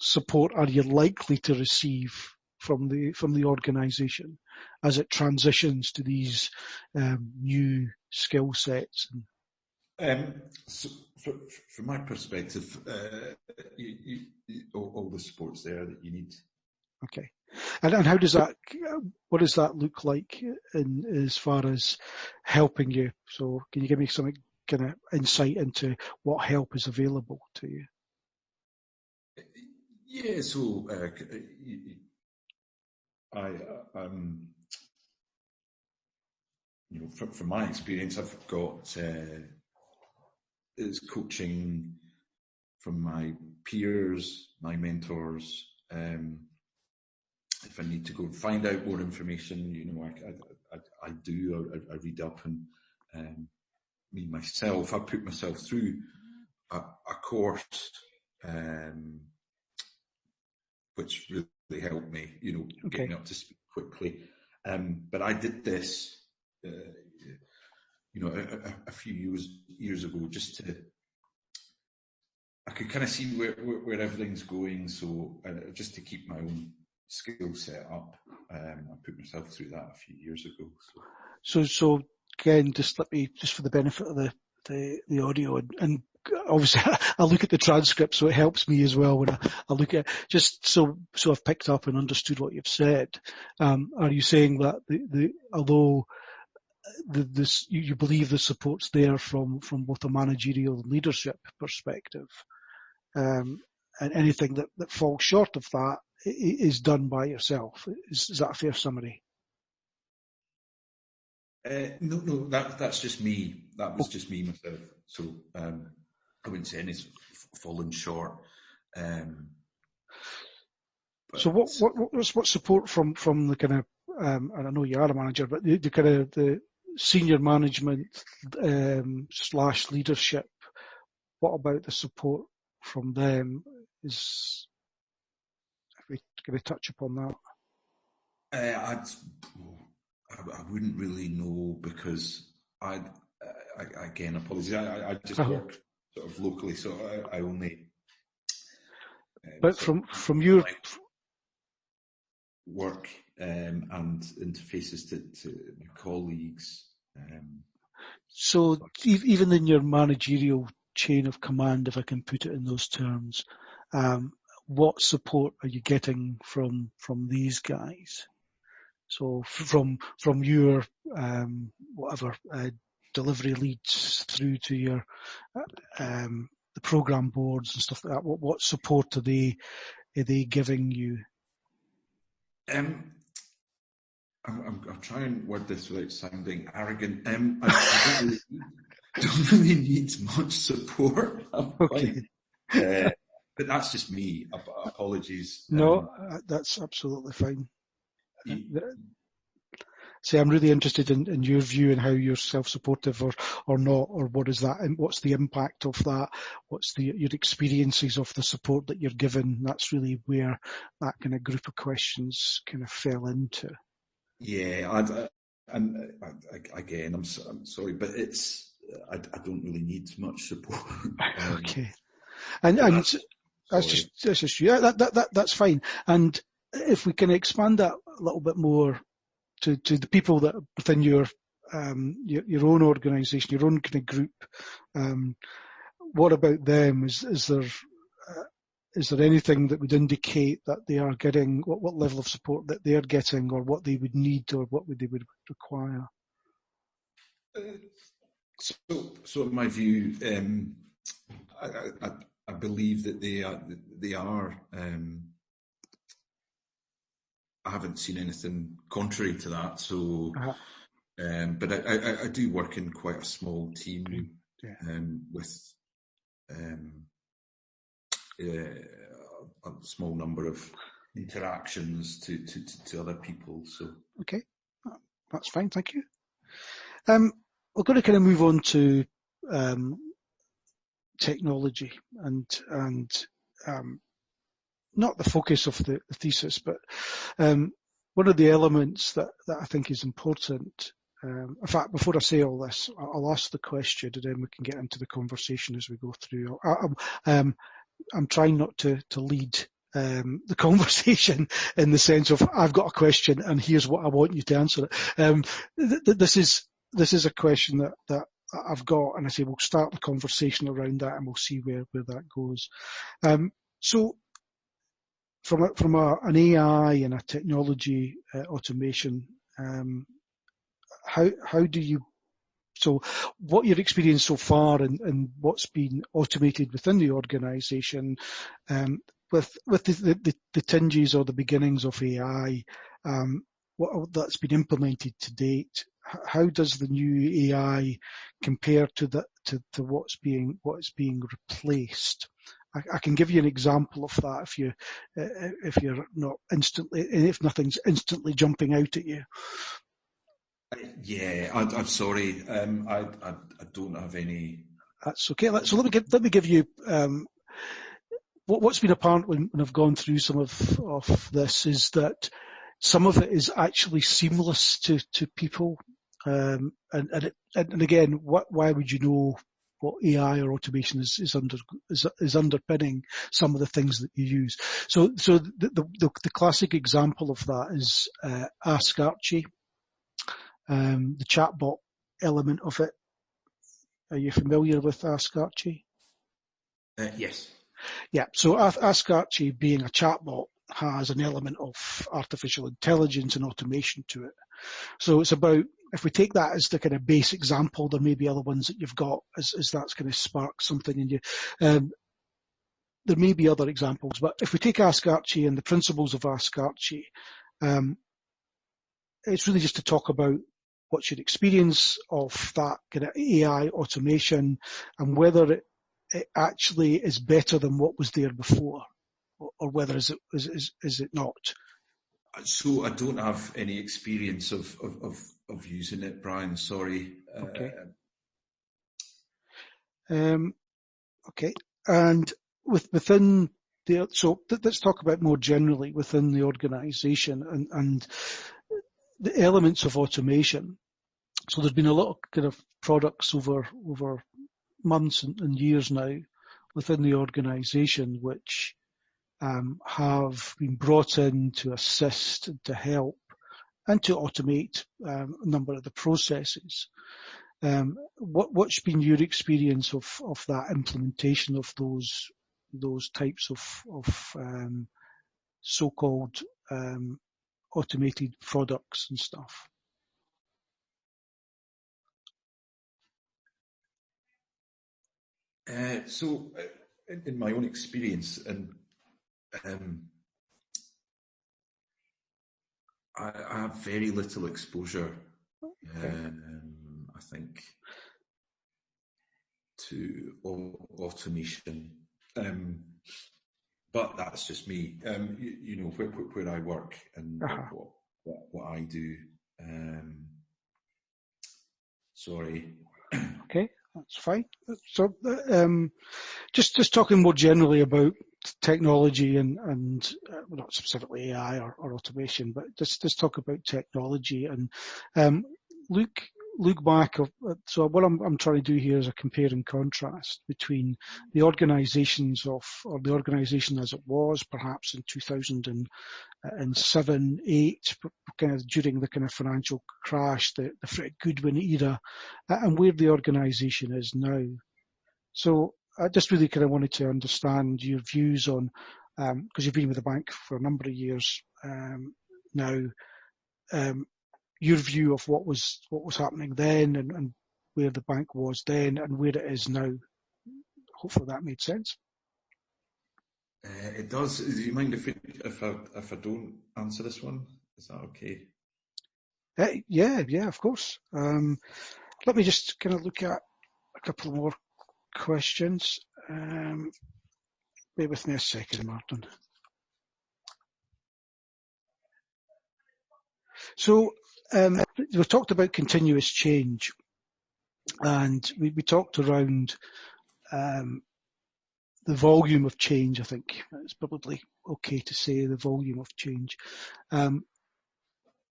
support are you likely to receive from the organisation as it transitions to these new skill sets? So from my perspective, all the support's there that you need. Okay. And how does that, what does that look like as far as helping you? So can you give me some kind of insight into what help is available to you? Yeah, so from my experience, I've got is coaching from my peers, my mentors. If I need to go and find out more information, I do. I read up, and me myself, I put myself through a course, which really helped me, getting up to speed quickly. But I did this, a few years ago, just to. I could kind of see where everything's going, so just to keep my own skill set up, I put myself through that a few years ago. So again, just for the benefit of the audio, and obviously I look at the transcript, so it helps me as well when I look at it. Just so I've picked up and understood what you've said. Are you saying that although you believe the support's there from both a managerial and leadership perspective, and anything that falls short of that is done by yourself? Is that a fair summary? No, that's just me. That was just me myself. So I wouldn't say anything's fallen short. So what support from the kind of, and I know you are a manager, but the kind of the senior management / leadership, what about the support from them? If we can touch upon that? I wouldn't really know, because I again, apologies. I just work sort of locally, so I only. But from your work and interfaces to my colleagues. So even in your managerial chain of command, if I can put it in those terms, what support are you getting from these guys? So from your delivery leads through to your the program boards and stuff like that. What support are they giving you? I'll try and word this without sounding arrogant. I don't really need much support. Okay. But that's just me. Apologies. No, that's absolutely fine. See, I'm really interested in your view and how you're self-supportive or not, or what is that, and what's the impact of that? What's your experiences of the support that you're given? That's really where that kind of group of questions kind of fell into. Yeah, again, I'm sorry, but I don't really need much support. Okay, and that's just you. That's fine. And if we can expand that a little bit more to the people that within your own organisation, your own kind of group, what about them? Is there anything that would indicate that they are getting what level of support that they're getting, or what they would need, or what they would require? So in my view, I believe that they are. I haven't seen anything contrary to that. So, but I do work in quite a small team, with a small number of interactions to other people. So okay, that's fine. Thank you. We're going to kind of move on to technology and not the focus of the thesis, but one of the elements that I think is important. In fact, before I say all this, I'll ask the question, and then we can get into the conversation as we go through. I'm trying not to lead the conversation in the sense of I've got a question and here's what I want you to answer it. This is a question that I've got, and I say we'll start the conversation around that and we'll see where that goes. So from an AI and a technology automation, how do you, so what your experience so far and what's been automated within the organisation, with the tinges or the beginnings of AI, what that's been implemented to date, how does the new AI compare to what's being replaced? I can give you an example of that if you're not instantly, if nothing's instantly jumping out at you. Yeah, I'm sorry. I don't have any. That's okay. So let me give you what's been apparent when I've gone through some of this is that some of it is actually seamless to people, and again, why would you know what AI or automation is underpinning some of the things that you use? So the classic example of that is Ask Archie. The chatbot element of it. Are you familiar with Ask Archie? Yes. Yeah, so Ask Archie, being a chatbot, has an element of artificial intelligence and automation to it. So it's about, if we take that as the kind of base example, there may be other ones that you've got as that's going to spark something in you. There may be other examples, but if we take Ask Archie and the principles of Ask Archie, it's really just to talk about what's your experience of that kind of AI automation and whether it actually is better than what was there before, or whether is it not. So I don't have any experience of using it, Brian. Sorry. Okay. Okay. And within let's talk about more generally within the organisation and the elements of automation. So there's been a lot of kind of products over months and years now within the organisation which have been brought in to assist and to help and to automate a number of the processes. What's been your experience of that implementation of those types of so-called automated products and stuff? So in my own experience, and I have very little exposure, I think, to automation. But that's just me. You know, where I work and what I do. Sorry. Okay, that's fine. So, just talking more generally about technology and not specifically AI or automation, but just talk about technology and look back. So what I'm trying to do here is a compare and contrast between the organisations or the organisation as it was perhaps in 2007, 8, kind of during the kind of financial crash, the Fred Goodwin era, and where the organisation is now. So I just really kind of wanted to understand your views on, because you've been with the bank for a number of years now, your view of what was happening then and where the bank was then and where it is now. Hopefully that made sense. It does. Do you mind if I don't answer this one? Is that okay? Yeah, of course. Let me just kind of look at a couple more questions. Bear with me a second, Martin. So we talked about continuous change, and we talked around the volume of change. I think it's probably okay to say the volume of change.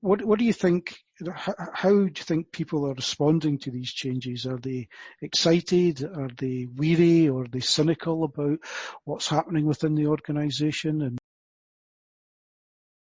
What do you think? How do you think people are responding to these changes? Are they excited? Are they weary? Or are they cynical about what's happening within the organisation? And